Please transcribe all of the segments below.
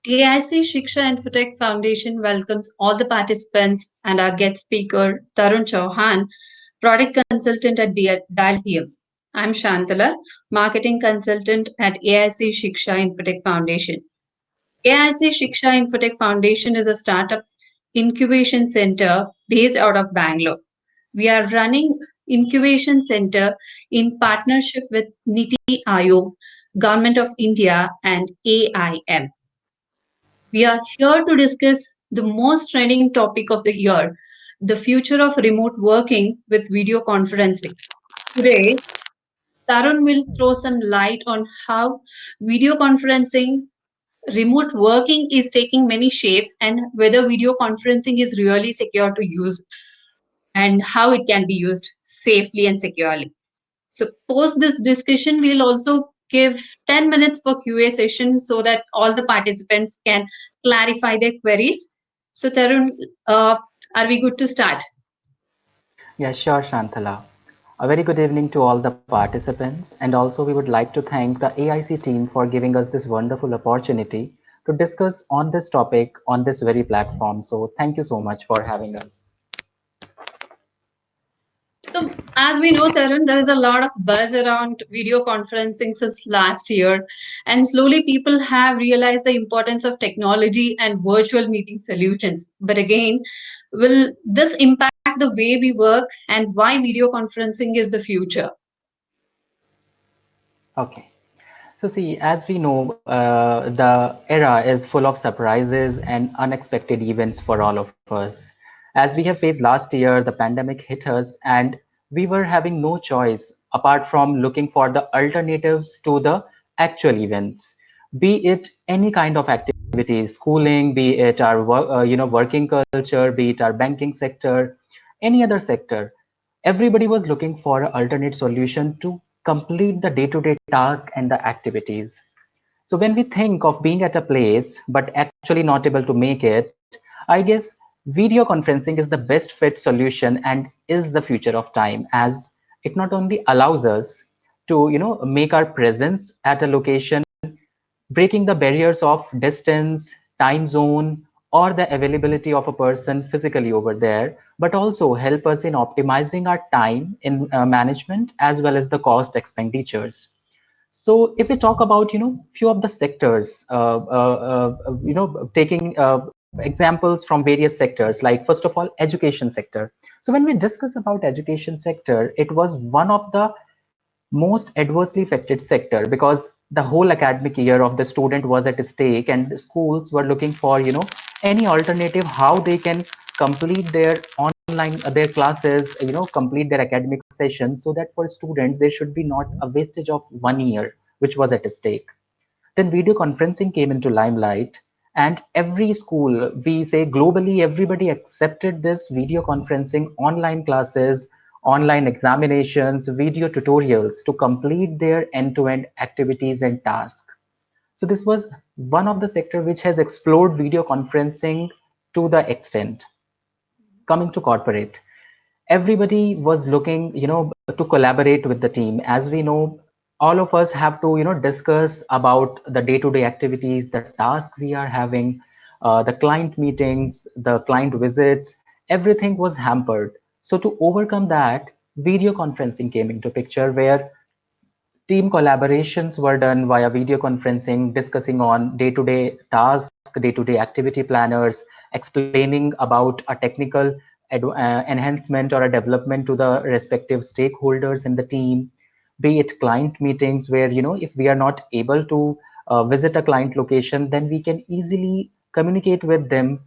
AIC Shiksha Infotech Foundation welcomes all the participants and our guest speaker, Tarun Chauhan, product consultant at DialTM. I'm Shantala, marketing consultant at AIC Shiksha Infotech Foundation. AIC Shiksha Infotech Foundation is a startup incubation center based out of Bangalore. We are running incubation center in partnership with Niti Aayog, Government of India, and AIM. We are here to discuss the most trending topic of the year, the future of remote working with video conferencing. Today, Tarun will throw some light on how video conferencing, remote working is taking many shapes, and whether video conferencing is really secure to use and how it can be used safely and securely. So post this discussion, we'll also give 10 minutes for QA session so that all the participants can clarify their queries. So Tarun, uh, are we good to start? Yeah, sure, Shantala. A very good evening to all the participants, and also we would like to thank the AIC team for giving us this wonderful opportunity to discuss on this topic on this very platform. So, thank you so much for having us. So as we know, Tarun, there is a lot of buzz around video conferencing since last year, and slowly people have realized the importance of technology and virtual meeting solutions. But again, will this impact the way we work and why video conferencing is the future? Okay. So, see, as we know, the era is full of surprises and unexpected events for all of us. As we have faced last year, the pandemic hit us, and we were having no choice apart from looking for the alternatives to the actual events, be it any kind of activity, schooling, be it our working culture, be it our banking sector, any other sector. Everybody was looking for an alternate solution to complete the day-to-day task and the activities. So when we think of being at a place but actually not able to make it, I guess video conferencing is the best fit solution and is the future of time, as it not only allows us to make our presence at a location, breaking the barriers of distance, time zone, or the availability of a person physically over there, but also help us in optimizing our time in management as well as the cost expenditures. So if we talk about few of the sectors, taking examples from various sectors, like first of all education sector. So when we discuss about education sector, it was one of the most adversely affected sector because the whole academic year of the student was at stake, and the schools were looking for any alternative how they can complete their online their classes, complete their academic sessions, so that for students there should be not a wastage of 1 year which was at stake. Then video conferencing came into limelight, and every school, we say globally, everybody accepted this video conferencing, online classes, online examinations, video tutorials to complete their end-to-end activities and tasks. So this was one of the sector which has explored video conferencing to the extent. Coming to corporate, everybody was looking to collaborate with the team. As we know, all of us have to discuss about the day-to-day activities, the task we are having, the client meetings, the client visits. Everything was hampered. So to overcome that, video conferencing came into picture, where team collaborations were done via video conferencing, discussing on day-to-day tasks, day-to-day activity planners, explaining about a technical enhancement or a development to the respective stakeholders in the team, be it client meetings where, if we are not able to visit a client location, then we can easily communicate with them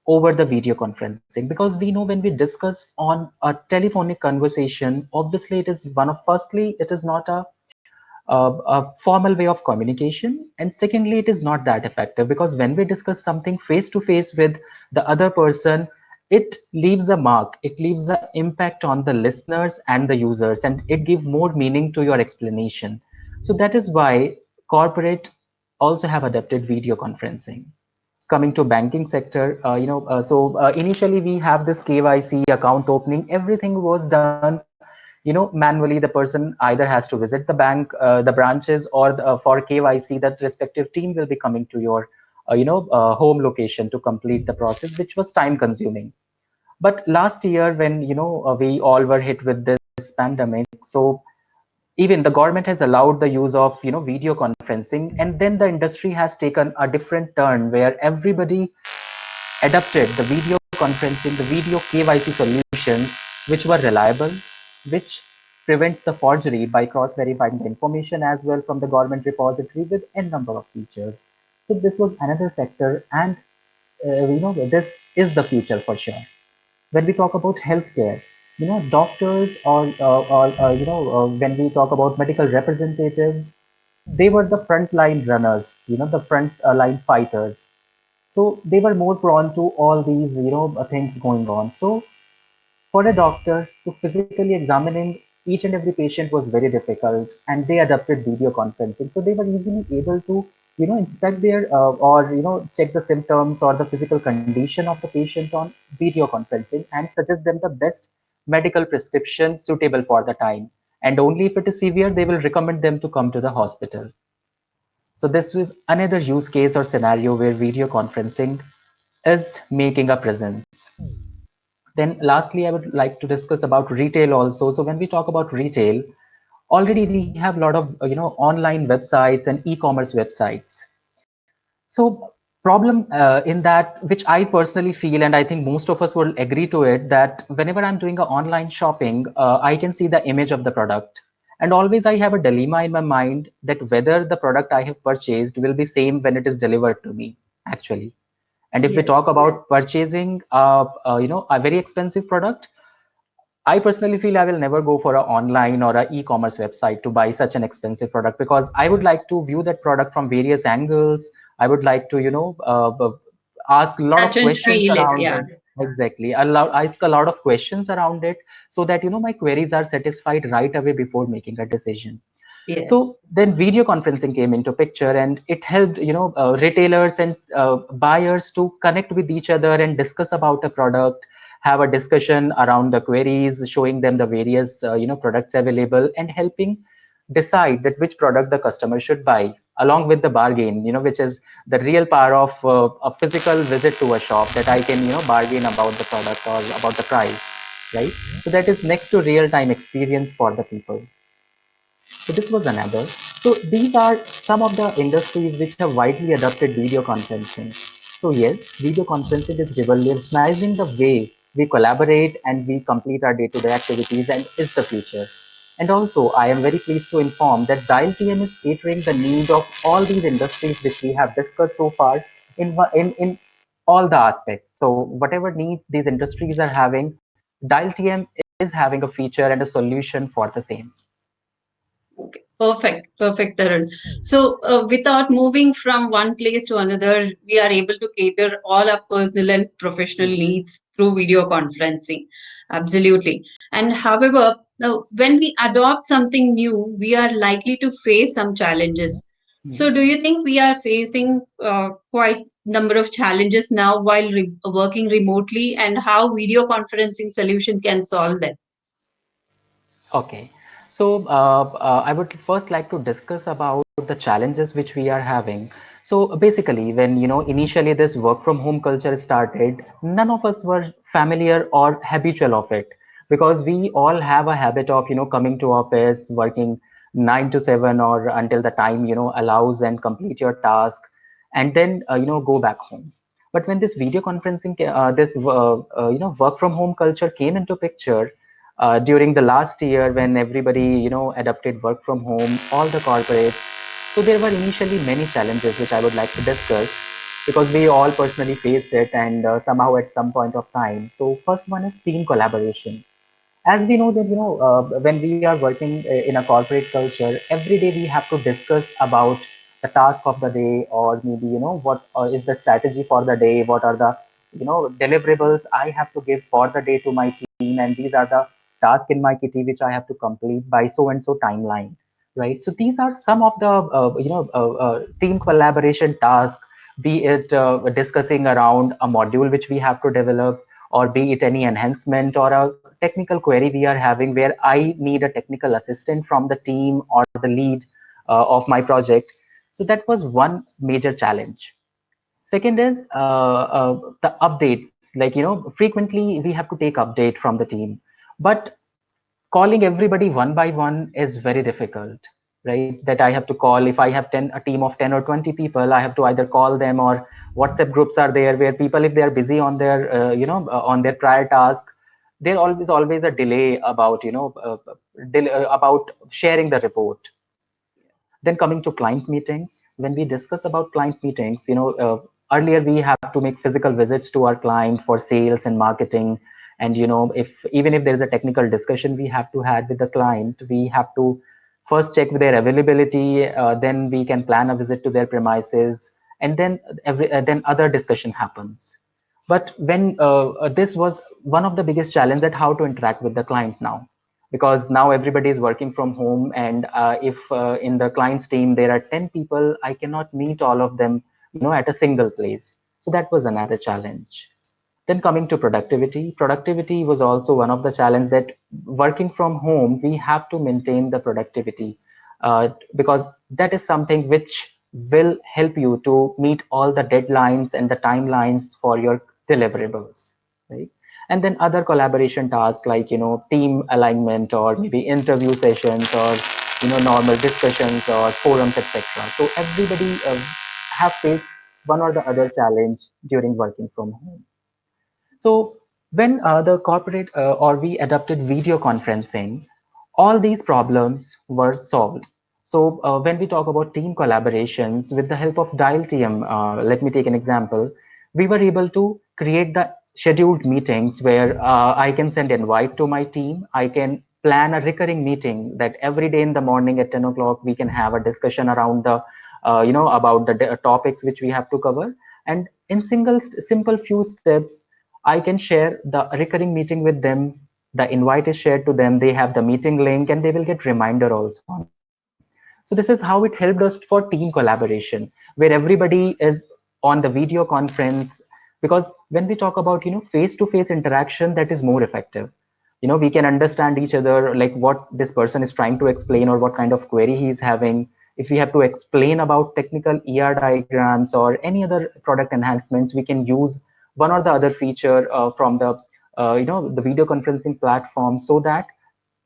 over the video conferencing, because we know when we discuss on a telephonic conversation, obviously it is one of, firstly, it is not a formal way of communication, and secondly it is not that effective, because when we discuss something face to face with the other person, it leaves a mark, it leaves an impact on the listeners and the users, and it gives more meaning to your explanation. So that is why corporate also have adapted video conferencing. Coming to banking sector, initially we have this KYC account opening, everything was done manually. The person either has to visit the bank, the branches, or for KYC that respective team will be coming to your home location to complete the process, which was time consuming. But last year, when we all were hit with this pandemic, so even the government has allowed the use of video conferencing, and then the industry has taken a different turn where everybody adopted the video conferencing, the video KYC solutions, which were reliable, which prevents the forgery by cross-verifying the information as well from the government repository with n number of features. So this was another sector, and this is the future for sure. When we talk about healthcare, doctors or when we talk about medical representatives, they were the frontline runners, the front line fighters. So they were more prone to all these, things going on. So for a doctor to physically examining each and every patient was very difficult, and they adopted video conferencing. So they were easily able to, inspect their or check the symptoms or the physical condition of the patient on video conferencing and suggest them the best medical prescription suitable for the time. And only if it is severe, they will recommend them to come to the hospital. So this was another use case or scenario where video conferencing is making a presence. Then lastly, I would like to discuss about retail also. So when we talk about retail, already we have a lot of online websites and e-commerce websites. So problem in that, which I personally feel, and I think most of us will agree to it, that whenever I'm doing a online shopping, I can see the image of the product. And always I have a dilemma in my mind that whether the product I have purchased will be same when it is delivered to me, actually. And if we Yes. talk about purchasing, a very expensive product, I personally feel I will never go for an online or an e-commerce website to buy such an expensive product, because I would like to view that product from various angles. I would like to, ask a lot Touch of and questions feel it. around Yeah. it. Exactly. Ask a lot of questions around it so that, my queries are satisfied right away before making a decision. So Yes. then video conferencing came into picture, and it helped retailers and buyers to connect with each other and discuss about a product, have a discussion around the queries, showing them the various products available, and helping decide that which product the customer should buy, along with the bargain, which is the real power of a physical visit to a shop, that I can bargain about the product or about the price, right? So that is next to real time experience for the people. So this was another. So these are some of the industries which have widely adopted video conferencing. So yes, video conferencing is revolutionizing the way we collaborate and we complete our day-to-day activities, and is the future. And also, I am very pleased to inform that DialTM is catering the need of all these industries which we have discussed so far in all the aspects. So whatever needs these industries are having, DialTM is having a feature and a solution for the same. Okay. Perfect. Perfect, Tarun. So, without moving from one place to another, we are able to cater all our personal and professional needs through video conferencing. Absolutely. And however, now, when we adopt something new, we are likely to face some challenges. So, do you think we are facing quite number of challenges now while working remotely, and how video conferencing solution can solve them? Okay, so I would first like to discuss about the challenges which we are having. So basically, when initially this work from home culture started, none of us were familiar or habitual of it, because we all have a habit of coming to office, working 9 to 7 or until the time allows, and complete your task, and then go back home. But when this video conferencing, this work from home culture came into picture, during the last year, when everybody adopted work from home, all the corporates. So there were initially many challenges which I would like to discuss, because we all personally faced it, and somehow at some point of time. So first one is team collaboration. As we know that when we are working in a corporate culture, every day we have to discuss about the task of the day, or maybe what is the strategy for the day, what are the deliverables I have to give for the day to my team, and these are the tasks in my kitty which I have to complete by so and so timeline, right? So these are some of the team collaboration tasks, be it discussing around a module which we have to develop, or be it any enhancement or a technical query we are having where I need a technical assistant from the team or the lead of my project. So that was one major challenge. Second is the updates. Like, frequently we have to take update from the team, but calling everybody one by one is very difficult, right? That I have to call. If I have 10 a team of 10 or 20 people, I have to either call them, or WhatsApp groups are there where people, if they are busy on their on their prior task, there always a delay about about sharing the report. Then coming to client meetings, when we discuss about client meetings, earlier we have to make physical visits to our client for sales and marketing. And if even if there is a technical discussion we have to have with the client, we have to first check their availability. Then we can plan a visit to their premises, and then then other discussion happens. But when this was one of the biggest challenge, that how to interact with the client now, because now everybody is working from home. And if in the client's team there are 10 people, I cannot meet all of them at a single place. So that was another challenge. Then coming to productivity was also one of the challenge, that working from home we have to maintain the productivity, because that is something which will help you to meet all the deadlines and the timelines for your deliverables, right? And then other collaboration tasks, like team alignment, or maybe interview sessions, or normal discussions or forums, etc. So everybody have faced one or the other challenge during working from home. So when the corporate or we adopted video conferencing, all these problems were solved. So when we talk about team collaborations with the help of DialTM, let me take an example. We were able to create the scheduled meetings where I can send invite to my team. I can plan a recurring meeting that every day in the morning at 10 o'clock we can have a discussion around the about the topics which we have to cover. And in simple few steps, I can share the recurring meeting with them. The invite is shared to them. They have the meeting link, and they will get reminder also on it. So this is how it helped us for team collaboration, where everybody is on the video conference. Because when we talk about face-to-face interaction, that is more effective. We can understand each other, like what this person is trying to explain or what kind of query he is having. If we have to explain about technical diagrams or any other product enhancements, we can use one or the other feature from the the video conferencing platform, so that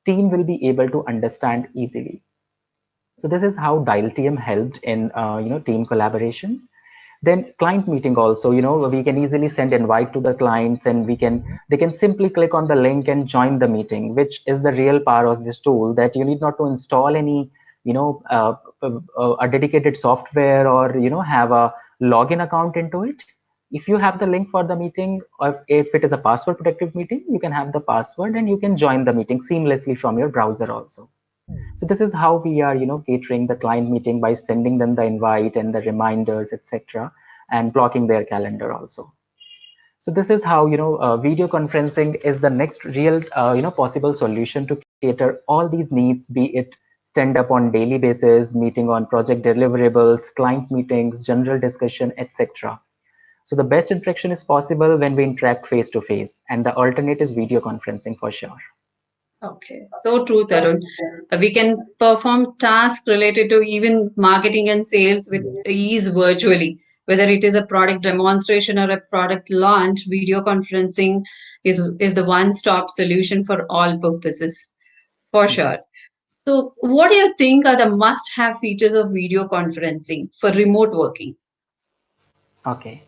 team will be able to understand easily. So this is how DialTM helped in team collaborations. Then client meeting also, we can easily send invite to the clients, and they can simply click on the link and join the meeting, which is the real power of this tool, that you need not to install any a dedicated software, or have a login account into it. If you have the link for the meeting, or if it is a password protected meeting, you can have the password and you can join the meeting seamlessly from your browser also. So this is how we are, catering the client meeting by sending them the invite and the reminders, etc., and blocking their calendar also. So this is how video conferencing is the next real possible solution to cater all these needs, be it stand up on daily basis, meeting on project deliverables, client meetings, general discussion, etc. So the best interaction is possible when we interact face to face, and the alternate is video conferencing for sure. Okay, so true, Tarun. We can perform tasks related to even marketing and sales with ease virtually. Whether it is a product demonstration or a product launch, video conferencing is the one-stop solution for all purposes, for sure. Yes. So, what do you think are the must-have features of video conferencing for remote working? Okay.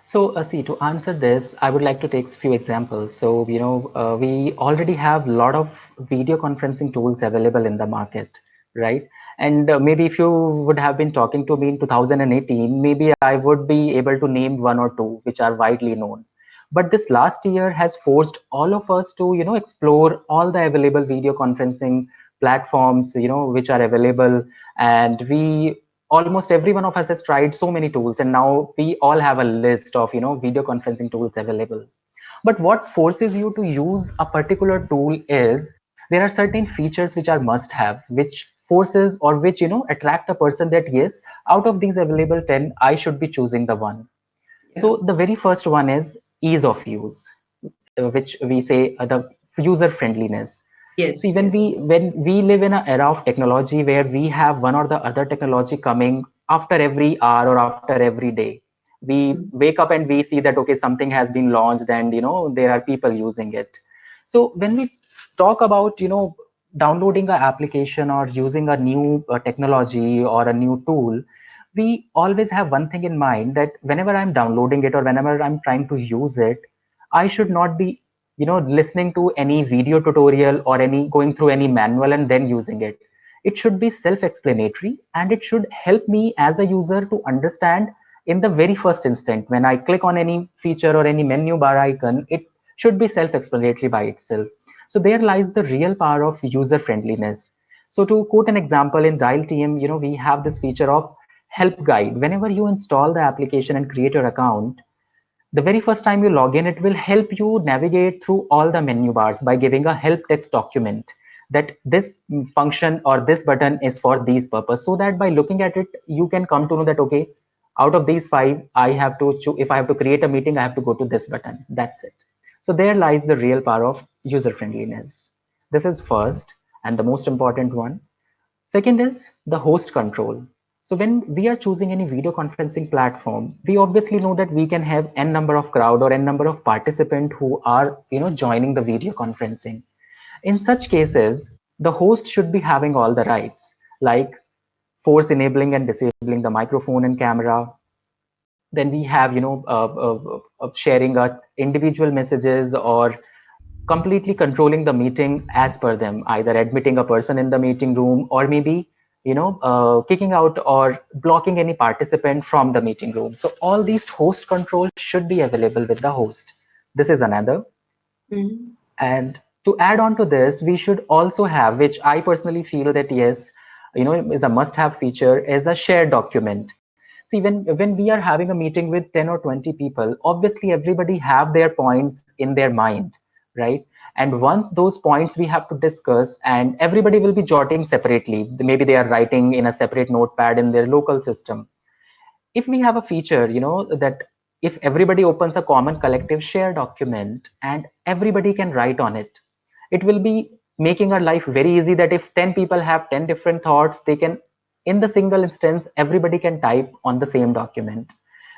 So, see, to answer this, I would like to take a few examples. So, we already have a lot of video conferencing tools available in the market, right? And maybe if you would have been talking to me in 2018, maybe I would be able to name one or two which are widely known. But this last year has forced all of us to, explore all the available video conferencing platforms, which are available. And we almost every one of us has tried so many tools, and now we all have a list of video conferencing tools available. But what forces you to use a particular tool is there are certain features which are must have, which forces or which attract a person that yes, out of these available 10 I should be choosing the one. Yeah. So the very first one is ease of use, which we say the user friendliness. See, Yes, yes. when we live in an era of technology where we have one or the other technology coming after every hour or after every day, We wake up and we see that okay, something has been launched, and there are people using it. So when we talk about downloading an application or using a new technology or a new tool, we always have one thing in mind, that whenever I'm downloading it or whenever I'm trying to use it, I should not be listening to any video tutorial or any going through any manual and then using it. It should be self-explanatory, and it should help me as a user to understand in the very first instant. When I click on any feature or any menu bar icon, it should be self-explanatory by itself. So there lies the real power of user friendliness. So to quote an example, in DialTM, we have this feature of help guide. Whenever you install the application and create your account, the very first time you log in, it will help you navigate through all the menu bars by giving a help text document that this function or this button is for these purpose, so that by looking at it, you can come to know that, okay, out of these five, I have to choose. If I have to create a meeting, I have to go to this button. That's it. So there lies the real power of user friendliness. This is first and the most important one. Second is the host control. So when we are choosing any video conferencing platform, we obviously know that we can have n number of crowd or n number of participants who are joining the video conferencing. In such cases, the host should be having all the rights, like force enabling and disabling the microphone and camera. Then we have sharing individual messages, or completely controlling the meeting as per them, either admitting a person in the meeting room, or maybe kicking out or blocking any participant from the meeting room. So all these host controls should be available with the host. This is another. Mhm. And to add on to this, we should also have, which I personally feel that yes, is a must have feature, is a shared document. See, when we are having a meeting with 10 or 20 people, obviously everybody have their points in their mind, right? And once those points we have to discuss, and everybody will be jotting separately. Maybe they are writing in a separate notepad in their local system. If we have a feature, that if everybody opens a common collective share document and everybody can write on it, it will be making our life very easy, that if 10 people have 10 different thoughts, they can, in the single instance, everybody can type on the same document.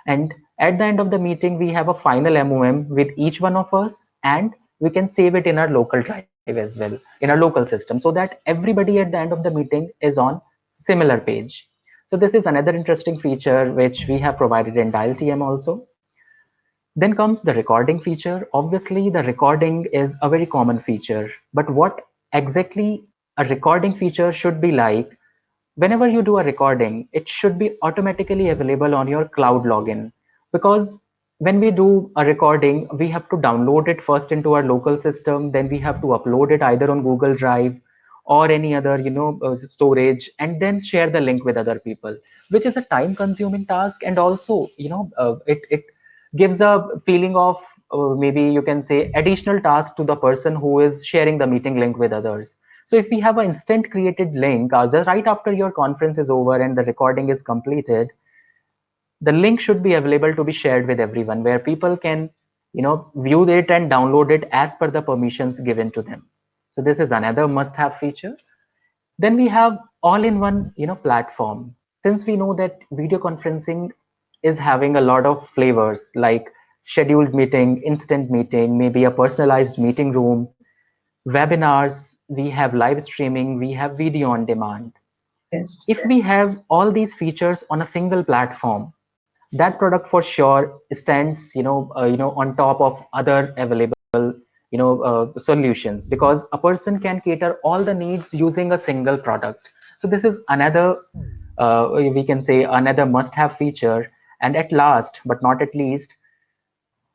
And at the end of the meeting, we have a final MOM with each one of us, and we can save it in our local drive as well, in our local system, so that everybody at the end of the meeting is on similar page. So this is another interesting feature which we have provided in DialTM also. Then comes the recording feature. Obviously, the recording is a very common feature, but what exactly a recording feature should be like, whenever you do a recording, it should be automatically available on your cloud login. Because when we do a recording, we have to download it first into our local system, then we have to upload it either on Google Drive or any other storage, and then share the link with other people, which is a time consuming task. And also it gives a feeling of, maybe you can say, additional task to the person who is sharing the meeting link with others. So if we have an instant created link, just right after your conference is over and the recording is completed, the link should be available to be shared with everyone, where people can view it and download it as per the permissions given to them. So this is another must have feature. Then we have all-in-one platform. Since we know that video conferencing is having a lot of flavors, like scheduled meeting, instant meeting, maybe a personalized meeting room, webinars, we have live streaming, we have video on demand. Yes. If we have all these features on a single platform, that product for sure stands on top of other available solutions, because a person can cater all the needs using a single product. So this is another, we can say, another must have feature. And at last but not at least,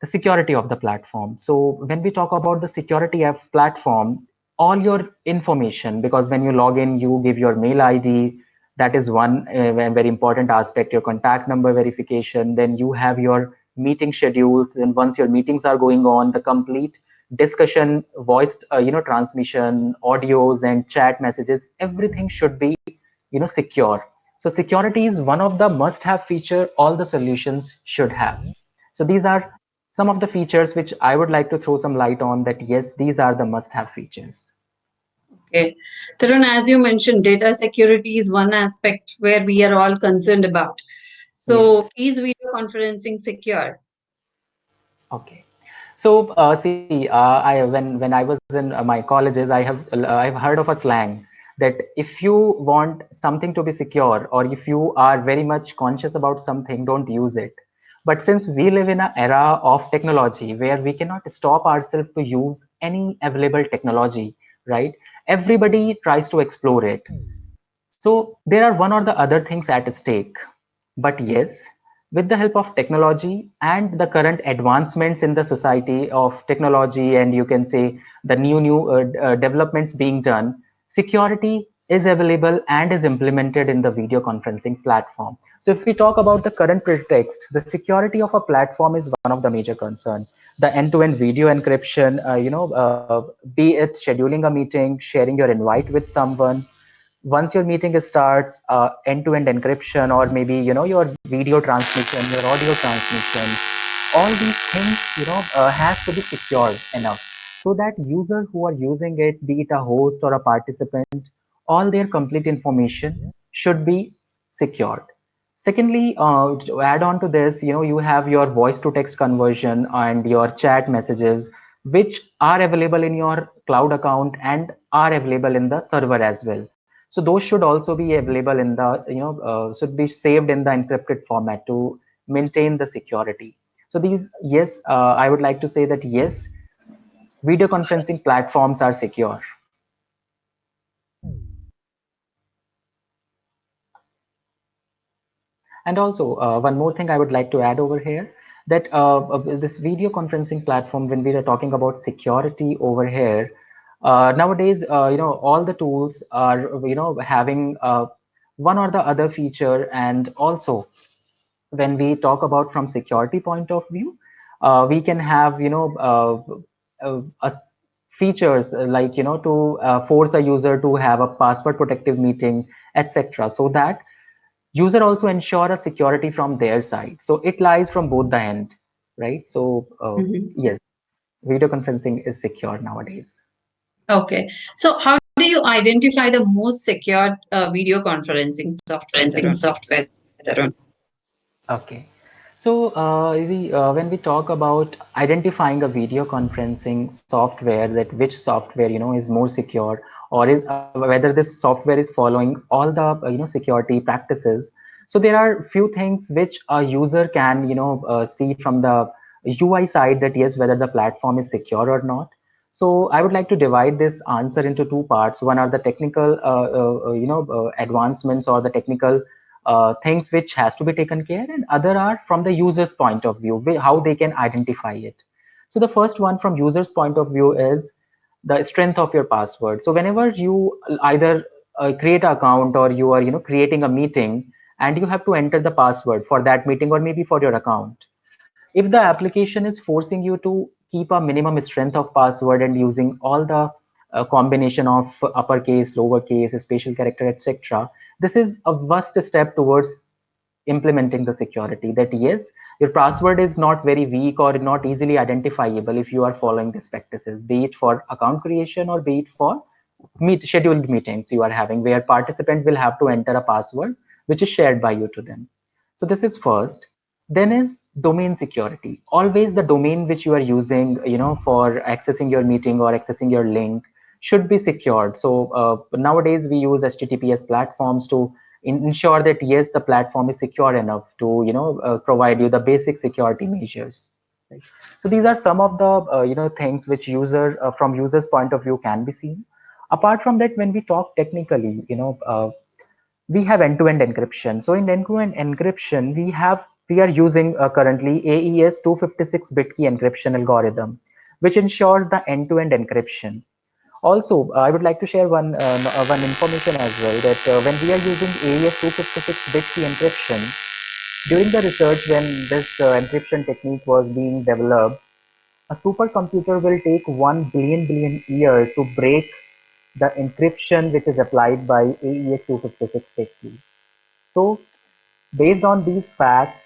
the security of the platform. So when we talk about the security of platform, all your information, because when you log in, you give your mail ID. That is one very important aspect, your contact number verification. Then you have your meeting schedules. And once your meetings are going on, the complete discussion, voice, transmission, audios and chat messages, everything should be, secure. So security is one of the must have feature all the solutions should have. So these are some of the features which I would like to throw some light on, that yes, these are the must have features. Okay. Tarun, as you mentioned, data security is one aspect where we are all concerned about. So, Yes. is video conferencing secure? Okay. So, see, when I was in my colleges, I've heard of a slang that if you want something to be secure, or if you are very much conscious about something, don't use it. But since we live in an era of technology where we cannot stop ourselves to use any available technology, right? Everybody tries to explore it. So there are one or the other things at stake. But yes, with the help of technology and the current advancements in the society of technology, and you can say the new developments being done, security is available and is implemented in the video conferencing platform. So if we talk about the current pretext, the security of a platform is one of the major concern. The end-to-end video encryption, be it scheduling a meeting, sharing your invite with someone, once your meeting starts, end-to-end encryption, or maybe your video transmission, your audio transmission, all these things has to be secured enough so that user who are using it, be it a host or a participant, all their complete information should be secured. Secondly, to add on to this, you have your voice to text conversion and your chat messages, which are available in your cloud account and are available in the server as well. So those should also be available in the, should be saved in the encrypted format to maintain the security. So these, yes, I would like to say that yes, video conferencing platforms are secure. And also, one more thing I would like to add over here, that this video conferencing platform, when we are talking about security over here, nowadays, all the tools are, having one or the other feature. And also, when we talk about from security point of view, we can have, features like, to force a user to have a password protective meeting, etc. So that user also ensure a security from their side. So it lies from both the end, right? So Mhm. yes, video conferencing is secure nowadays. Okay. So, how do you identify the most secure video conferencing software, Tarun? Okay. So when we talk about identifying a video conferencing software, that which software is more secure, or is whether this software is following all the security practices. So there are few things which a user can see from the UI side, that yes, whether the platform is secure or not. So I would like to divide this answer into two parts. One are the technical advancements, or the technical things which has to be taken care, and other are from the user's point of view, how they can identify it. So the first one from user's point of view is the strength of your password. So whenever you either create an account, or you are creating a meeting, and you have to enter the password for that meeting or maybe for your account, if the application is forcing you to keep a minimum strength of password and using all the combination of uppercase, lowercase, special character, etc., this is a first step towards implementing the security, that yes, your password is not very weak or not easily identifiable if you are following these practices, be it for account creation or be it for scheduled meetings you are having, where participant will have to enter a password which is shared by you to them. So this is first. Then is domain security. Always the domain which you are using, for accessing your meeting or accessing your link should be secured. So nowadays we use HTTPS platforms to ensure that yes, the platform is secure enough to provide you the basic security measures. Right? So these are some of the things which user from users point of view can be seen. Apart from that, when we talk technically, we have end-to-end encryption. So in end-to-end encryption, we are using currently AES 256-bit key encryption algorithm, which ensures the end-to-end encryption. Also, I would like to share one information as well, that when we are using AES 256-bit key encryption, during the research when this encryption technique was being developed, a supercomputer will take 1 billion years to break the encryption which is applied by AES 256-bit key. So, based on these facts,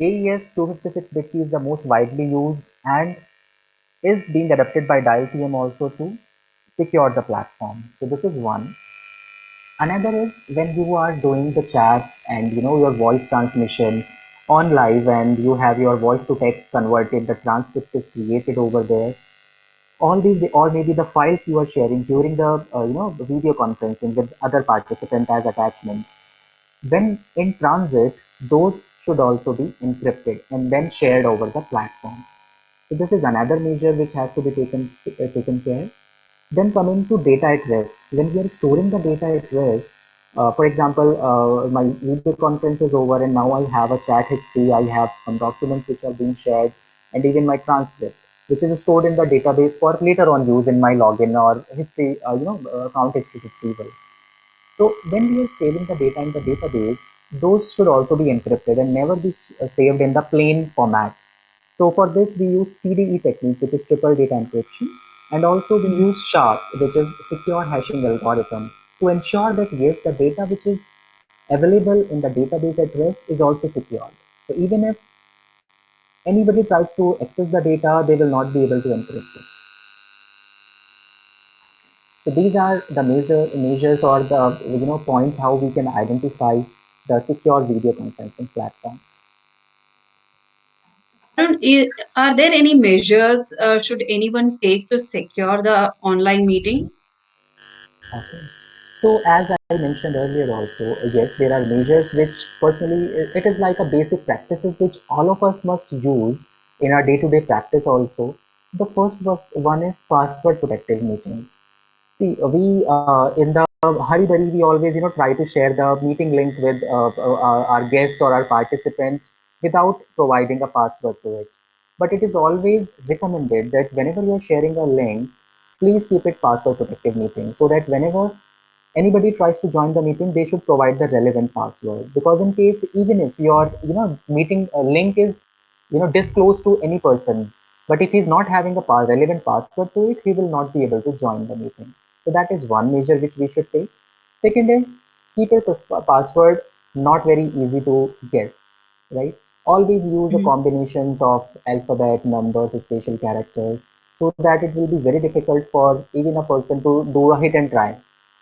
AES 256-bit key is the most widely used and is being adopted by DialTM also to secure the platform. So this is one. Another is when you are doing the chats and your voice transmission on live, and you have your voice to text converted, the transcript is created over there. All these, or maybe the files you are sharing during the the video conferencing with other participants as attachments. When in transit, those should also be encrypted and then shared over the platform. So this is another measure which has to be taken care. Then coming to data at rest, when we are storing the data at rest, for example, my video conference is over and now I have a chat history, I have some documents which are being shared, and even my transcript, which is stored in the database for later on use in my login or history, account history retrieval. So when we are saving the data in the database, those should also be encrypted and never be saved in the plain format. So for this, we use TDE technique, which is triple data encryption, and also we use SHARP, which is secure hashing algorithm, to ensure that yes, the data which is available in the database at rest is also secured. So even if anybody tries to access the data, they will not be able to encrypt it. So these are the major measures or the points how we can identify the secure video conferencing platforms. Tarun, are there any measures should anyone take to secure the online meeting? Okay. So as I mentioned earlier also, yes, there are measures which personally it is like a basic practices which all of us must use in our day-to-day practice also. The first one is password protected meetings. See, we in the hurry-burry, we always try to share the meeting link with our guest or our participant without providing a password to it. But it is always recommended that whenever you are sharing a link, please keep it password protected meeting so that whenever anybody tries to join the meeting, they should provide the relevant password. Because in case even if your meeting link is disclosed to any person, but if he's not having a relevant password to it, he will not be able to join the meeting. So that is one measure which we should take. Second is keep a password not very easy to guess, right? Always use a Mhm. combinations of alphabet, numbers, special characters, so that it will be very difficult for even a person to do a hit and try,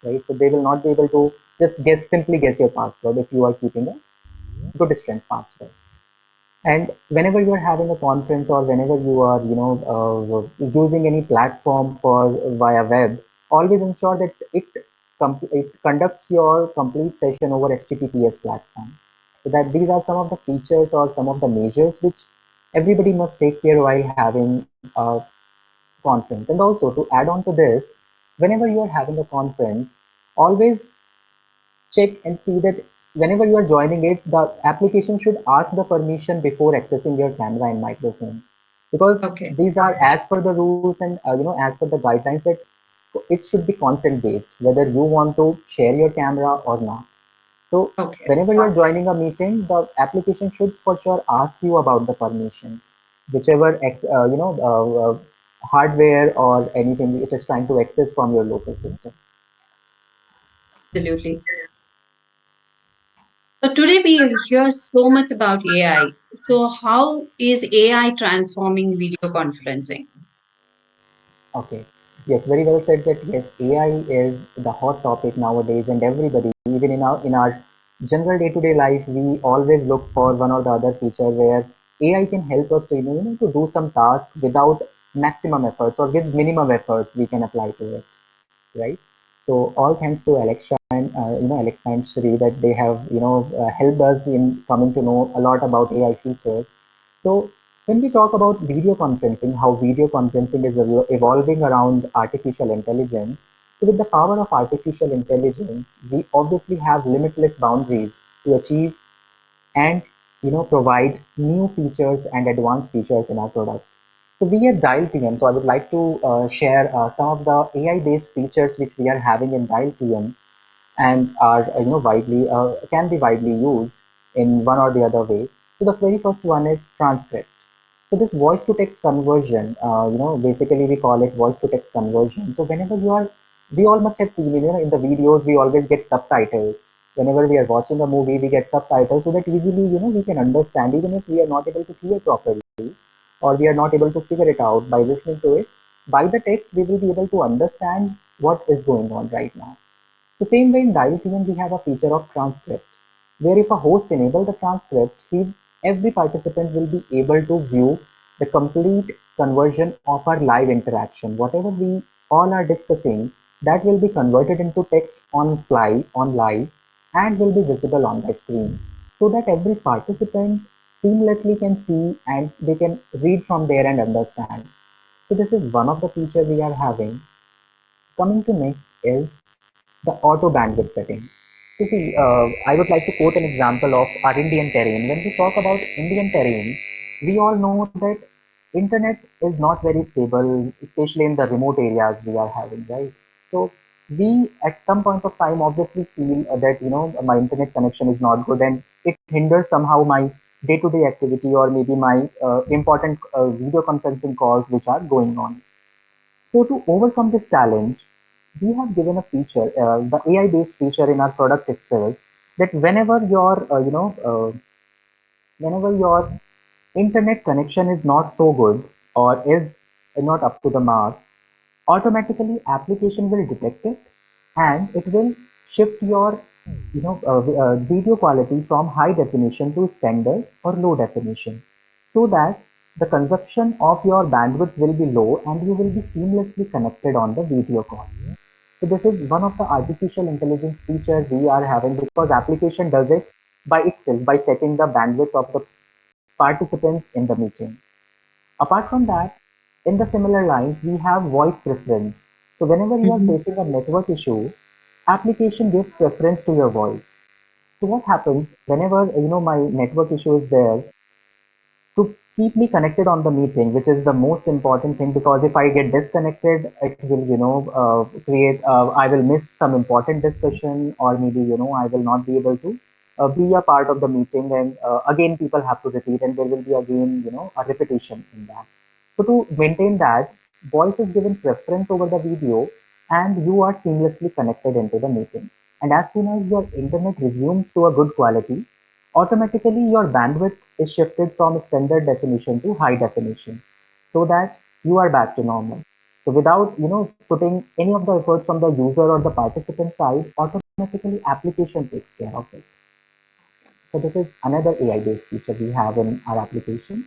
right? So they will not be able to just simply guess your password if you are keeping a good strength password. And whenever you are having a conference or whenever you are, using any platform for via web, always ensure that it conducts your complete session over HTTPS platform. So that these are some of the features or some of the measures which everybody must take care while having a conference. And also to add on to this, whenever you are having a conference, always check and see that whenever you are joining it, the application should ask the permission before accessing your camera and microphone, because Okay, these are as per the rules and as per the guidelines that it should be consent based, whether you want to share your camera or not. So okay, whenever you are joining a meeting, the application should for sure ask you about the permissions, whichever hardware or anything it is trying to access from your local system. absolutely. So today we hear so much about AI. So how is AI transforming video conferencing? Okay. Yes, very well said that yes, AI is the hot topic nowadays, and everybody, even in our general day-to-day life, we always look for one or the other feature where AI can help us to to do some task without maximum efforts or with minimum efforts we can apply to it, right? So all thanks to Alexa and Alexa and Sri that they have helped us in coming to know a lot about AI features. So when we talk about video conferencing, how video conferencing is evolving around artificial intelligence. So with the power of artificial intelligence, we obviously have limitless boundaries to achieve and provide new features and advanced features in our product. So we at DialTM, so I would like to share some of the AI-based features which we are having in DialTM and are widely can be widely used in one or the other way. So the very first one is transcript. So this voice to text conversion, basically we call it voice to text conversion. So whenever we all must have seen, in the videos we always get subtitles. Whenever we are watching a movie, we get subtitles so that easily, we can understand, even if we are not able to hear properly or we are not able to figure it out by listening to it. By the text, we will be able to understand what is going on right now. The same way in DialTM we have a feature of transcript, where if a host enables the transcript, every participant will be able to view the complete conversion of our live interaction. Whatever we all are discussing, that will be converted into text on live, and will be visible on the screen, so that every participant seamlessly can see and they can read from there and understand. So this is one of the features we are having. Coming to next is the auto bandwidth setting. You see, I would like to quote an example of our Indian terrain. When we talk about Indian terrain, we all know that internet is not very stable, especially in the remote areas we are having, right? So we at some point of time obviously feel that my internet connection is not good and it hinders somehow my day-to-day activity, or maybe my important video conferencing calls which are going on. So to overcome this challenge, we have given a feature, the AI-based feature in our product itself, that whenever your internet connection is not so good or is not up to the mark, automatically application will detect it, and it will shift your video quality from high definition to standard or low definition, so that the consumption of your bandwidth will be low and you will be seamlessly connected on the video call. So this is one of the artificial intelligence features we are having, because application does it by itself by checking the bandwidth of the participants in the meeting. Apart from that, in the similar lines, we have voice preference. So whenever you are Mhm. facing a network issue, application gives preference to your voice. So what happens whenever my network issue is there, to keep me connected on the meeting, which is the most important thing, because if I get disconnected, it will create I will miss some important discussion, or maybe I will not be able to be a part of the meeting, and again people have to repeat, and there will be again a repetition in that. So to maintain that, voice is given preference over the video, and you are seamlessly connected into the meeting. And as soon as your internet resumes to a good quality, automatically your bandwidth is shifted from standard definition to high definition, so that you are back to normal. So without putting any of the efforts from the user or the participant side, automatically application takes care of it. So this is another AI-based feature we have in our application.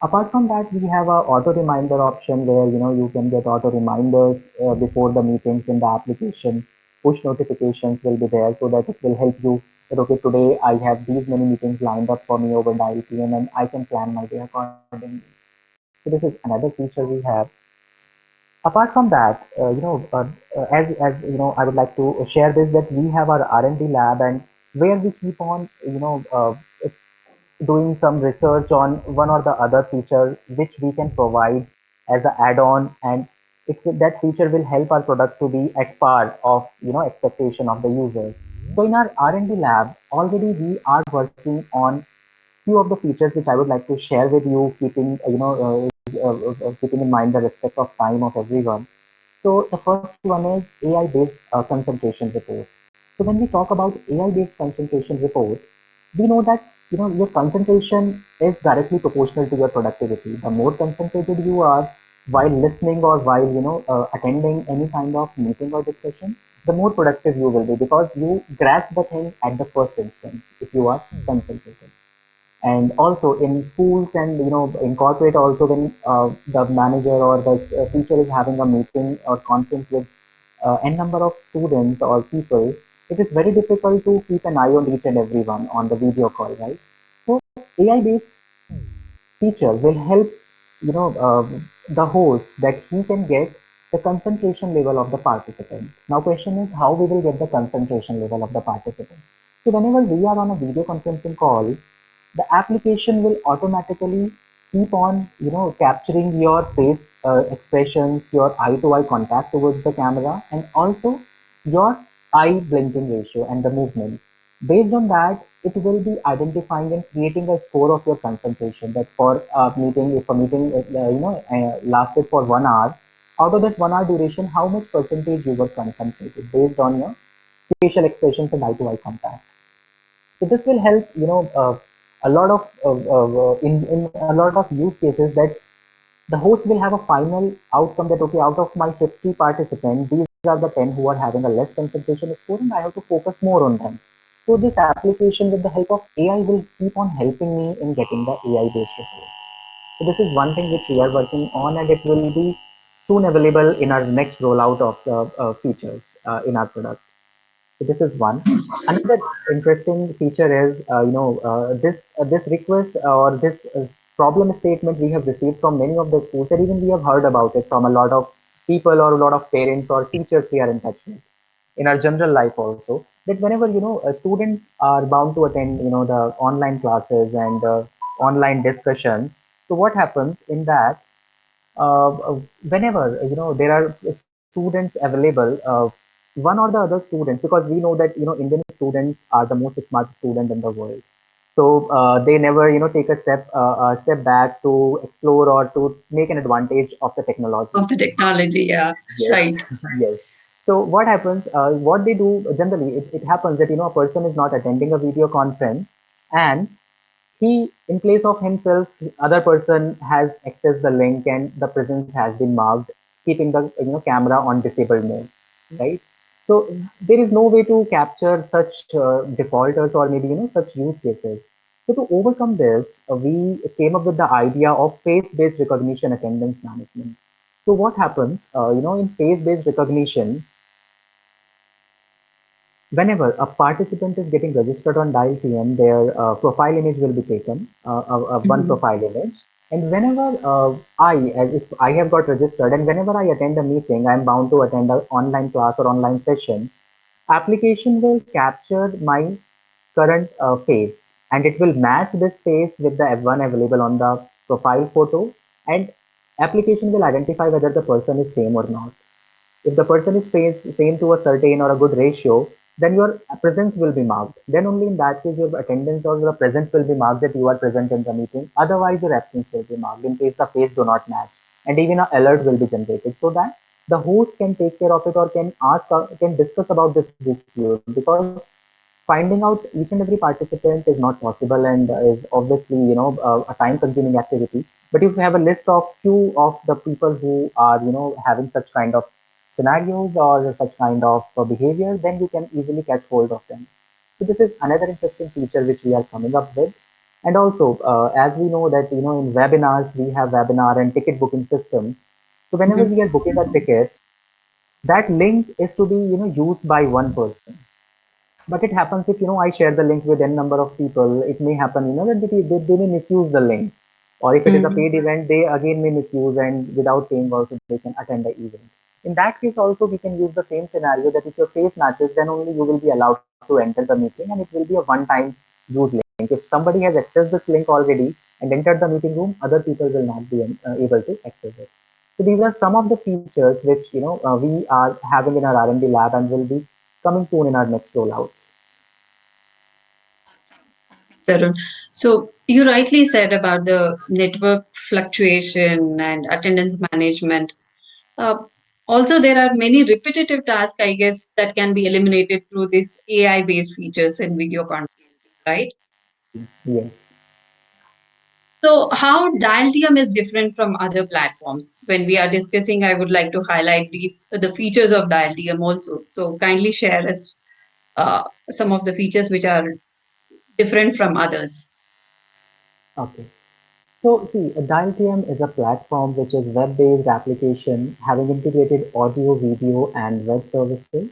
Apart from that, we have a auto reminder option where you can get auto reminders before the meetings in the application. Push notifications will be there, so that it will help you that okay, today I have these many meetings lined up for me over DialTM, and I can plan my day accordingly. So this is another feature we have. Apart from that, as I would like to share this, that we have our R&D lab, and where we keep on doing some research on one or the other feature which we can provide as an add-on, and that feature will help our product to be at par of expectation of the users. So in our R&D lab already we are working on few of the features which I would like to share with you, keeping keeping in mind the respect of time of everyone. So the first one is AI-based concentration report. So when we talk about AI-based concentration report, we know that your concentration is directly proportional to your productivity. The more concentrated you are while listening or while attending any kind of meeting or discussion, the more productive you will be, because you grasp the thing at the first instance if you are concentrated. And also in schools and in corporate also, when the manager or the teacher is having a meeting or conference with n number of students or people, it is very difficult to keep an eye on each and everyone on the video call, right? So AI based feature will help the host, that he can get the concentration level of the participant. Now question is, how we will get the concentration level of the participant? So whenever we are on a video conferencing call, the application will automatically keep on capturing your face expressions, your eye to eye contact towards the camera, and also your eye blinking ratio and the movement. Based on that, it will be identifying and creating a score of your concentration, that for a meeting, if a meeting lasted for 1 hour, out of that 1 hour duration, how much percentage you were concentrated based on your facial expressions and eye to eye contact. So this will help, a lot of in a lot of use cases, that the host will have a final outcome, that okay, out of my 50 participants, these are the 10 who are having a less concentration score, and I have to focus more on them. So this application with the help of AI will keep on helping me in getting the AI based report. So this is one thing which we are working on, and it will be soon available in our next rollout of the features in our product. So this is one. Another interesting feature is, this request or this problem statement we have received from many of the schools, and even we have heard about it from a lot of people or a lot of parents or teachers we are in touch with in our general life also. That whenever students are bound to attend the online classes and online discussions, so what happens in that, whenever there are students available, one or the other students, because we know that Indian students are the most smart student in the world. So they never take a step back to explore or to make an advantage of the technology. Of the technology, yeah. Yes, Right. yes. So what happens? What they do generally, it happens that a person is not attending a video conference, and he, in place of himself, the other person has accessed the link and the presence has been marked, keeping the camera on disabled mode, right? So there is no way to capture such defaulters or maybe such use cases. So to overcome this, we came up with the idea of face-based recognition attendance management. So what happens, in face-based recognition, whenever a participant is getting registered on DialTM, their profile image will be taken, one Mhm. profile image. And whenever as if I have got registered, and whenever I attend a meeting, I'm bound to attend an online class or online session, application will capture my current face, and it will match this face with the one available on the profile photo, and application will identify whether the person is same or not. If the person is same to a certain or a good ratio, then your presence will be marked. Then only in that case your attendance or the presence will be marked that you are present in the meeting. Otherwise your absence will be marked in case the face do not match. And even an alert will be generated so that the host can take care of it or can discuss about this dispute, because finding out each and every participant is not possible and is obviously a time consuming activity. But if you have a list of few of the people who are having such kind of scenarios or such kind of behavior, then you can easily catch hold of them. So this is another interesting feature which we are coming up with. And also, as we know that in webinars we have webinar and ticket booking system. So whenever Mhm. we are booking a ticket, that link is to be used by one person. But it happens if I share the link with n number of people, it may happen that they may misuse the link, or if it is a Mhm. paid event, they again may misuse, and without paying also they can attend the event. In that case also we can use the same scenario that if your face matches, then only you will be allowed to enter the meeting, and it will be a one-time use link. If somebody has accessed this link already and entered the meeting room, other people will not be able to access it. So these are some of the features which we are having in our R&D lab and will be coming soon in our next rollouts. Tarun. So you rightly said about the network fluctuation and attendance management. Uh, Also, there are many repetitive tasks, I guess, that can be eliminated through these AI-based features in video conferencing, right? Yes. So, how DialTM is different from other platforms? When we are discussing, I would like to highlight these the features of DialTM also. So, kindly share us some of the features which are different from others. Okay. So see, DialTM is a platform which is web-based application having integrated audio, video, and web services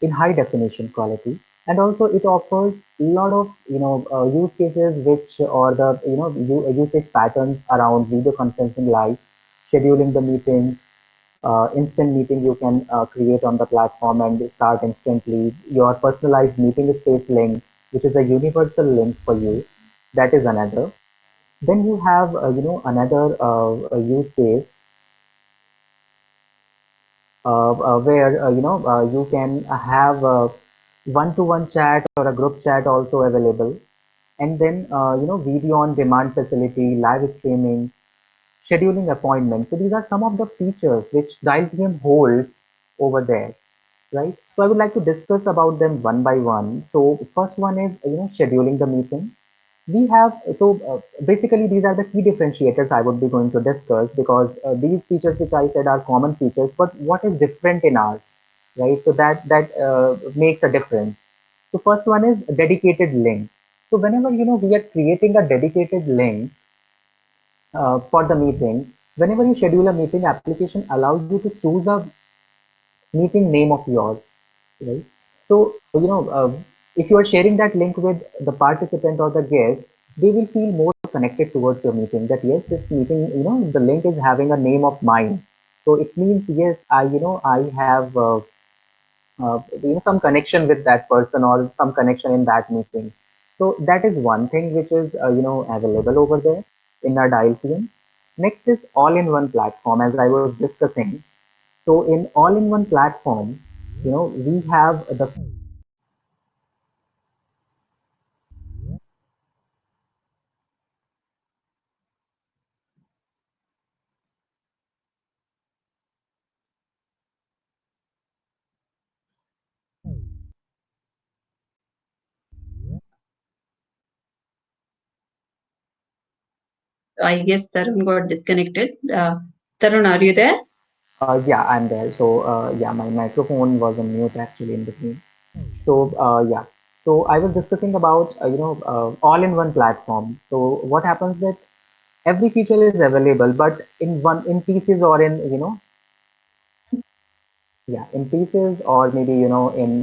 in high definition quality. And also it offers a lot of use cases which or the usage patterns around video conferencing, like scheduling the meetings, instant meeting you can create on the platform and start instantly. Your personalized meeting space link, which is a universal link for you, that is another. Then you have another use case where you can have one-to-one chat or a group chat also available, and then video on demand facility, live streaming, scheduling appointments. So these are some of the features which DialTM holds over there, right? So I would like to discuss about them one by one. So first one is scheduling the meeting. We have basically these are the key differentiators I would be going to discuss, because these features which I said are common features, but what is different in ours? right? So that makes a difference. So first one is a dedicated link. So whenever we are creating a dedicated link for the meeting, whenever you schedule a meeting, application allows you to choose a meeting name of yours, right? So, if you are sharing that link with the participant or the guest, they will feel more connected towards your meeting. That yes, this meeting, the link is having a name of mine. So it means yes, I have some connection with that person or some connection in that meeting. So that is one thing which is available over there in our dial team. Next is all-in-one platform, as I was discussing. So in all-in-one platform, we have the I guess Tarun got disconnected. Tarun, are you there? yeah, I'm there. So yeah, my microphone was on mute actually in between. So yeah, so I was discussing about all-in-one platform. So what happens that every feature is available, but in pieces or in yeah, in pieces or maybe in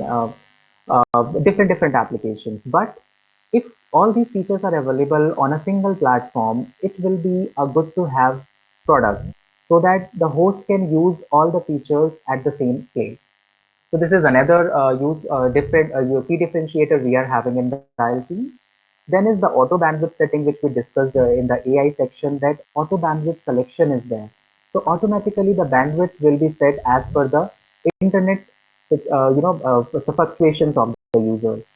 different applications. But if all these features are available on a single platform, it will be a good to have product so that the host can use all the features at the same place. So this is another use different key differentiator we are having in the IoT. Then is the auto bandwidth setting, which we discussed in the AI section, that auto bandwidth selection is there. So automatically the bandwidth will be set as per the internet, fluctuations of the users.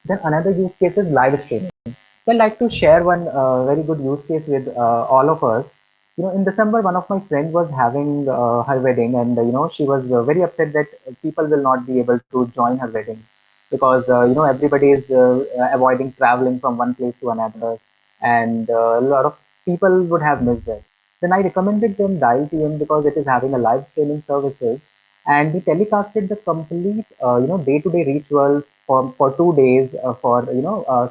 Then another use case is live streaming. So I'd like to share one very good use case with all of us. In December, one of my friends was having her wedding, and she was very upset that people will not be able to join her wedding because everybody is avoiding traveling from one place to another, and a lot of people would have missed it. Then I recommended them DialTM because it is having a live streaming services, and he telecasted the complete day-to-day ritual for 2 days for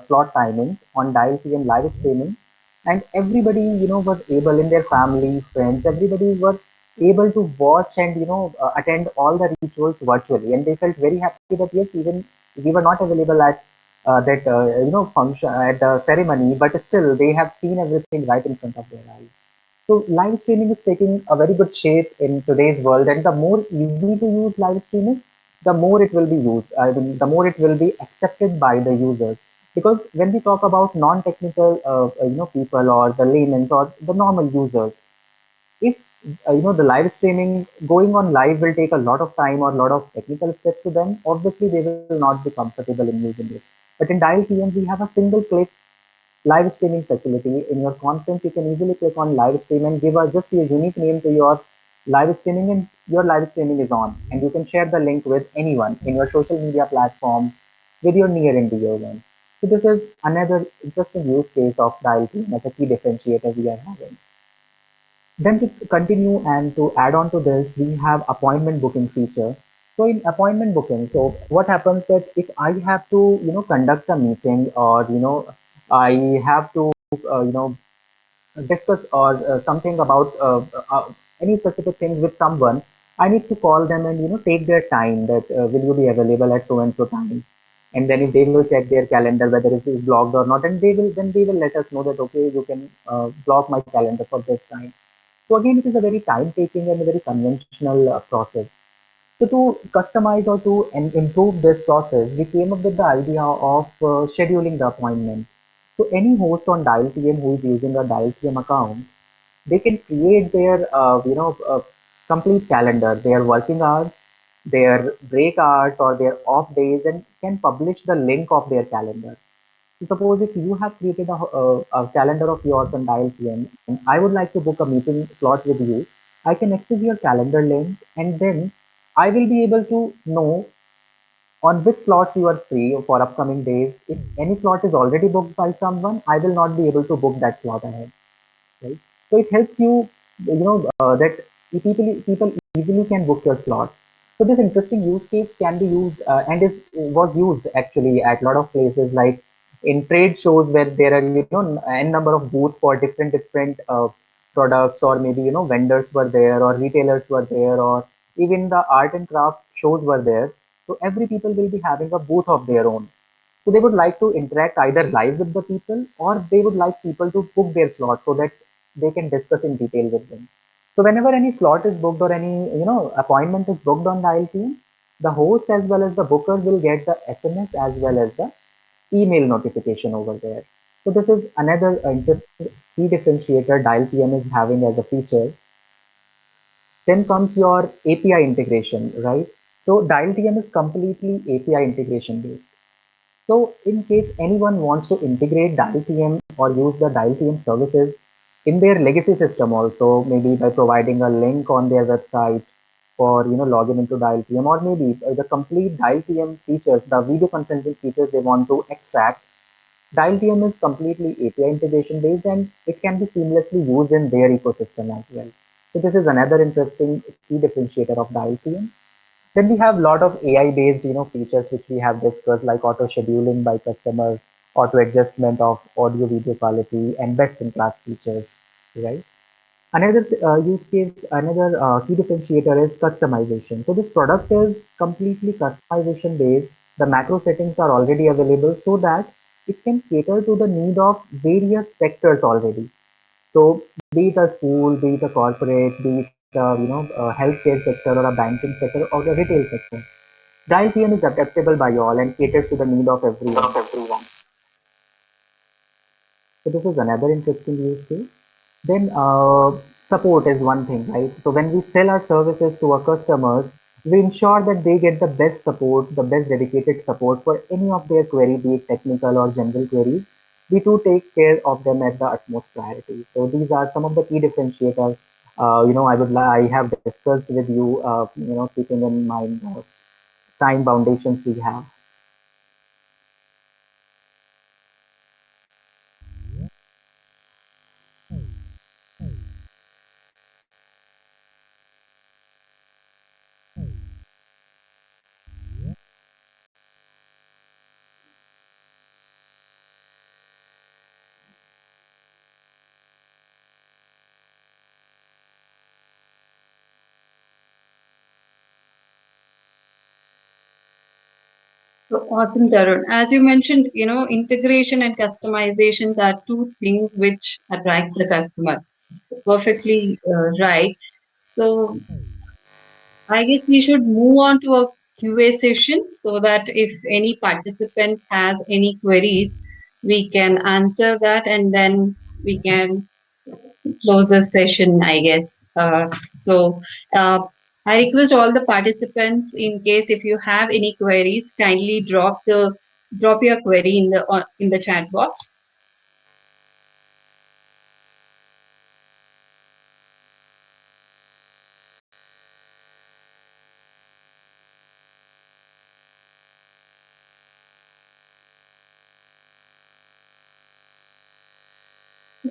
slot timing on DialTM live streaming, and everybody was able in their family, friends, everybody were able to watch and attend all the rituals virtually, and they felt very happy that yes, even we were not available at that function at the ceremony, but still they have seen everything right in front of their eyes. So live streaming is taking a very good shape in today's world, and the more easy to use live streaming, the more it will be used. I mean, the more it will be accepted by the users. Because when we talk about non-technical, people or the laymen or the normal users, if the live streaming going on live will take a lot of time or a lot of technical steps to them, obviously they will not be comfortable in using it. But in Dial TM, we have a single click live streaming facility. In your conference, you can easily click on live stream and give just a unique name to your live streaming, and your live streaming is on. And you can share the link with anyone in your social media platform with your near and dear one. So this is another interesting use case of Dial Team as a key differentiator we are having. Then to continue and to add on to this, we have appointment booking feature. So in appointment booking, so what happens that if I have to, conduct a meeting or, I have to, discuss or something about any specific things with someone, I need to call them and, take their time that will you be available at so and so time. And then if they will check their calendar, whether it is blocked or not, and they will let us know that, okay, you can block my calendar for this time. So again, it is a very time-taking and a very conventional process. So to customize or to improve this process, we came up with the idea of scheduling the appointment. So any host on DialTM who is using a DialTM account, they can create their complete calendar, their working hours, their break hours, or their off days, and can publish the link of their calendar. So suppose if you have created a calendar of yours on DialTM, and I would like to book a meeting slot with you, I can access your calendar link, and then I will be able to know on which slots you are free for upcoming days. If any slot is already booked by someone, I will not be able to book that slot ahead, right? So it helps you, that people easily can book your slot. So this interesting use case can be used and is was used actually at a lot of places, like in trade shows where there are n number of booths for different products, or maybe vendors were there, or retailers were there, or even the art and craft shows were there. So every people will be having a booth of their own. So they would like to interact either live with the people, or they would like people to book their slot so that they can discuss in detail with them. So whenever any slot is booked or any appointment is booked on Dial Team, the host as well as the booker will get the SMS as well as the email notification over there. So this is another interesting key differentiator Dial TM is having as a feature. Then comes your API integration, right? So Dial TM is completely API integration based. So in case anyone wants to integrate DialTM or use the DialTM services in their legacy system also, maybe by providing a link on their website for login into DialTM, or maybe the complete DialTM features, the video conferencing features they want to extract, DialTM is completely API integration based, and it can be seamlessly used in their ecosystem as well. So this is another interesting key differentiator of DialTM. Then we have a lot of AI-based, features which we have discussed, like auto scheduling by customer, auto adjustment of audio video quality, and best-in-class features, right? Another use case, another key differentiator is customization. So this product is completely customization based. The macro settings are already available so that it can cater to the need of various sectors already. So be it a school, be it a corporate, be it a healthcare sector or a banking sector or a retail sector, Dial TM is adaptable by all and caters to the need of everyone. So this is another interesting use case. Then support is one thing, right? So when we sell our services to our customers, we ensure that they get the best support, the best dedicated support for any of their query, be it technical or general queries. We do take care of them at the utmost priority. So these are some of the key differentiators. I have discussed with you, keeping in mind time foundations we have. So awesome, Tarun. As you mentioned, integration and customizations are two things which attracts the customer. Perfectly right. So I guess we should move on to a QA session so that if any participant has any queries, we can answer that and then we can close the session, I guess. So I request all the participants, in case if you have any queries, kindly drop your query in the chat box.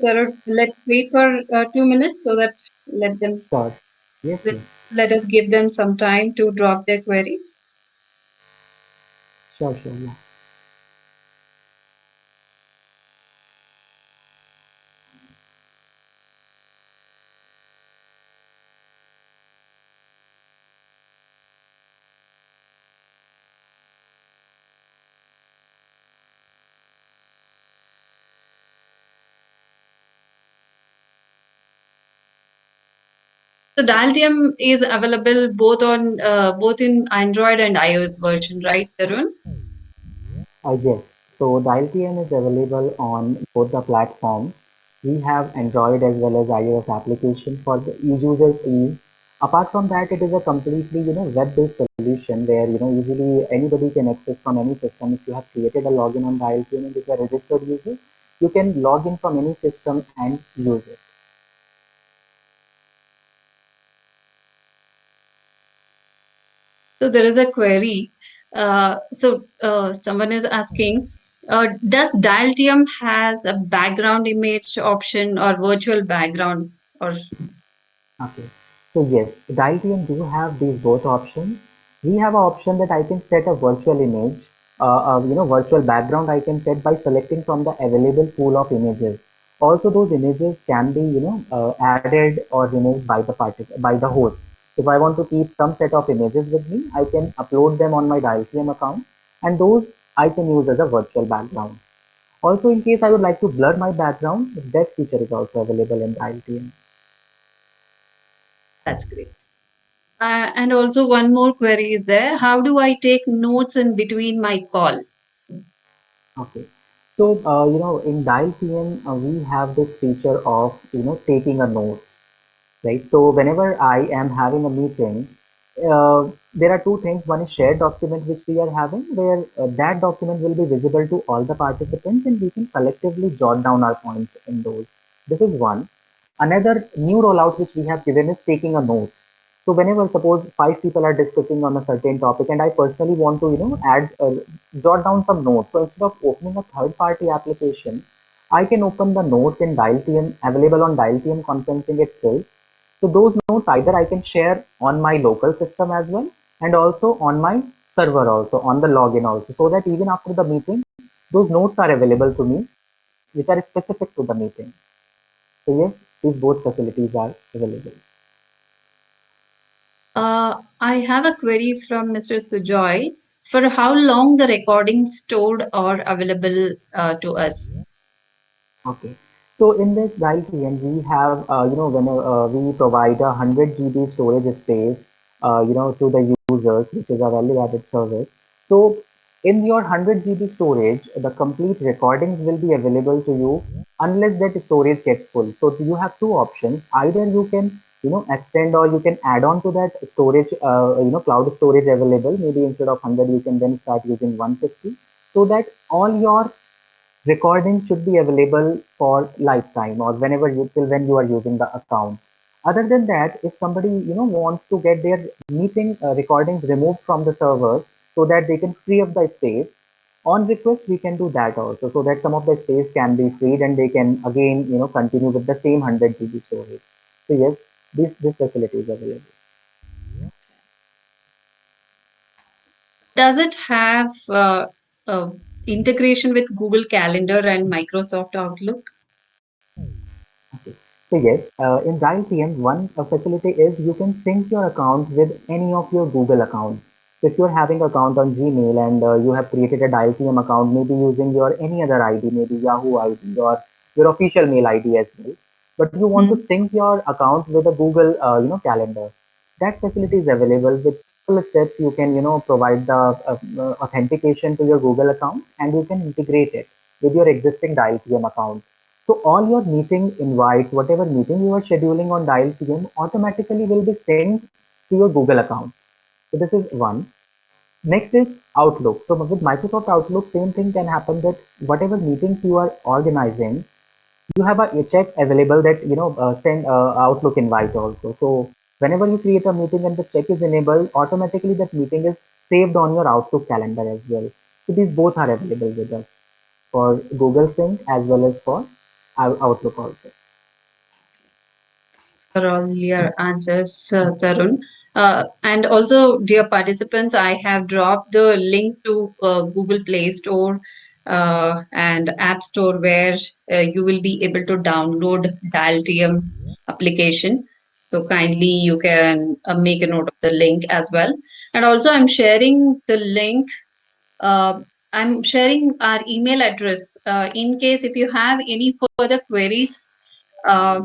So let's wait for 2 minutes so that let them Sure. Yes, let, yes. let us give them some time to drop their queries. Sure, sure. Yeah. So DialTM is available both in Android and iOS version, right, Tarun? Yes. So DialTM is available on both the platforms. We have Android as well as iOS application for the users' ease. Apart from that, it is a completely web-based solution where easily anybody can access from any system. If you have created a login on DialTM and if you are a registered user, you can log in from any system and use it. So there is a query. Someone is asking, does DialTM has a background image option or virtual background? Or Okay. So yes, DialTM do have these both options. We have an option that I can set a virtual image, virtual background I can set by selecting from the available pool of images. Also, those images can be, added or removed by by the host. If I want to keep some set of images with me, I can upload them on my DialTM account, and those I can use as a virtual background. Also, in case I would like to blur my background, that feature is also available in DialTM. That's great. And also, one more query is there. How do I take notes in between my call? Okay. So, in DialTM, we have this feature of, taking a notes, right? So whenever I am having a meeting, there are two things. One is shared document, which we are having, where that document will be visible to all the participants and we can collectively jot down our points in those. This is one. Another new rollout which we have given is taking a notes. So whenever suppose five people are discussing on a certain topic and I personally want to, jot down some notes. So instead of opening a third party application, I can open the notes in DialTM available on DialTM conferencing itself. So those notes either I can share on my local system as well and also on my server also on the login also, so that even after the meeting, those notes are available to me, which are specific to the meeting. So yes, these both facilities are available. I have a query from Mr. Sujoy. For how long the recordings stored or available to us? Okay. So in this DialTM, we have, when we provide 100 GB storage space, to the users, which is a value-added service. So in your 100 GB storage, the complete recordings will be available to you unless that storage gets full. So you have two options. Either you can, extend or you can add on to that storage, cloud storage available. Maybe instead of 100, you can then start using 150, so that all your recordings should be available for lifetime or whenever you till when you are using the account. Other than that, if somebody wants to get their meeting recordings removed from the server so that they can free up the space, on request we can do that also, so that some of the space can be freed and they can again continue with the same 100 GB storage. So yes, this facility is available. Does it have integration with Google Calendar and Microsoft Outlook? Okay. So yes, in DialTM, one facility is you can sync your account with any of your Google accounts. So if you're having account on Gmail and you have created a DialTM account, maybe using your any other ID, maybe Yahoo ID or your official mail ID as well, but you want to Hmm. sync your account with a Google, calendar. That facility is available with simple steps. You can, provide the authentication to your Google account and you can integrate it with your existing DialTM account. So all your meeting invites, whatever meeting you are scheduling on DialTM automatically will be sent to your Google account. So this is one. Next is Outlook. So with Microsoft Outlook, same thing can happen that whatever meetings you are organizing, you have a check available that send Outlook invite also. So whenever you create a meeting and the check is enabled, automatically that meeting is saved on your Outlook calendar as well. So these both are available with us for Google Sync as well as for Outlook also. For all your answers, Tarun. And also, dear participants, I have dropped the link to Google Play Store and App Store where you will be able to download DialTM application. So kindly you can make a note of the link as well. And also, I'm sharing the link. Uh, I'm sharing our email address in case if you have any further queries, uh,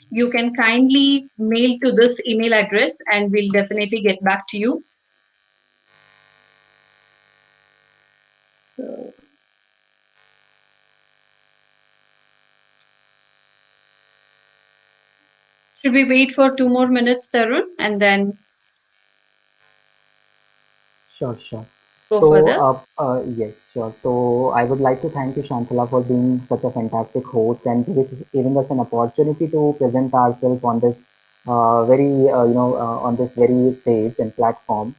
you can kindly mail to this email address and we'll definitely get back to you. So, should we wait for 2 more minutes, Tarun, and then Sure, sure. go So, further? yes, sure. So, I would like to thank you, Shantala, for being such a fantastic host and giving us an opportunity to present ourselves on this on this very stage and platform.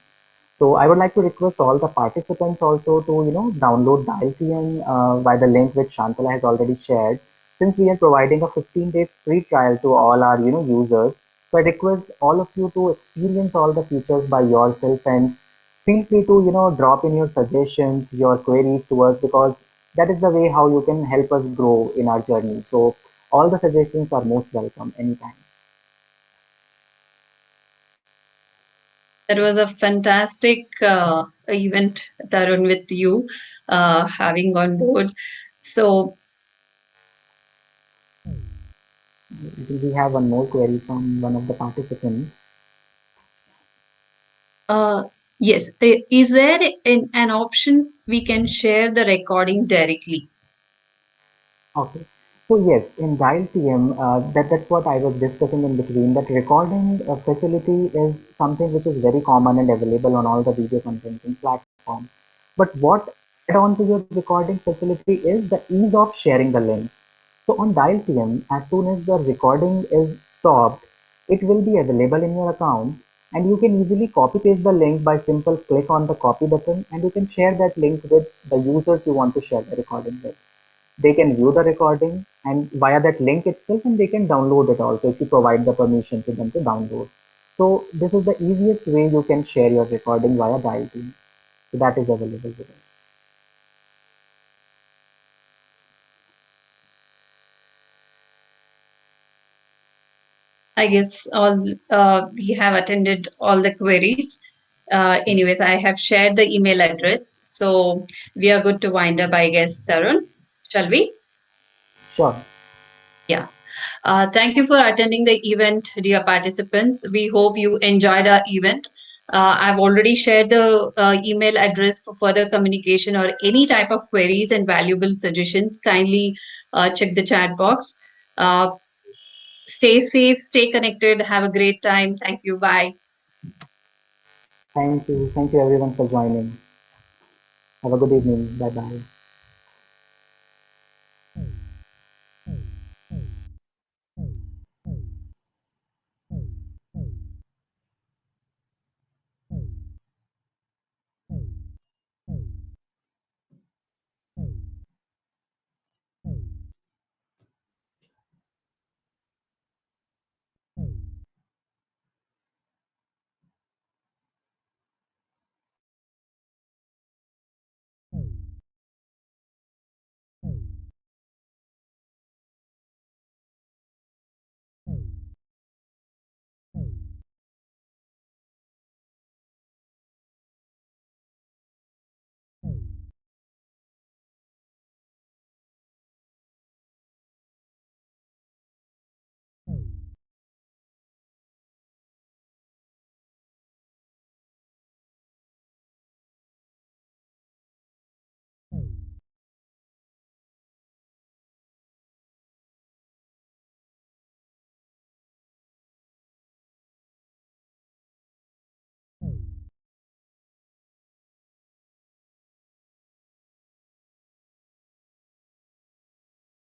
So, I would like to request all the participants also to, download the ITN by the link which Shantala has already shared. Since we are providing a 15 days free trial to all our, users, so I request all of you to experience all the features by yourself and feel free to drop in your suggestions, your queries to us, because that is the way how you can help us grow in our journey. So all the suggestions are most welcome anytime. That was a fantastic event, Tarun, with you having on board. So, We have one more query from one of the participants. uh, yes, is there an option we can share the recording directly? Okay. So yes, in DialTM, that's what I was discussing in between. That recording facility is something which is very common and available on all the video conferencing platforms. But what add on to your recording facility is the ease of sharing the link. So on DialTM, as soon as the recording is stopped, it will be available in your account, and you can easily copy paste the link by simple click on the copy button, and you can share that link with the users you want to share the recording with. They can view the recording and via that link itself, and they can download it also if you provide the permission to them to download. So this is the easiest way you can share your recording via DialTeam. So that is available with us. I guess all we have attended all the queries. Anyways, I have shared the email address, so we are good to wind up, I guess, Tarun. Shall we? Sure. Yeah. Thank you for attending the event, dear participants. We hope you enjoyed our event. I've already shared the email address for further communication or any type of queries and valuable suggestions. Kindly check the chat box. Uh, Stay safe, stay connected, have a great time. Thank you. Bye. Thank you. Thank you everyone for joining. Have a good evening. Bye bye.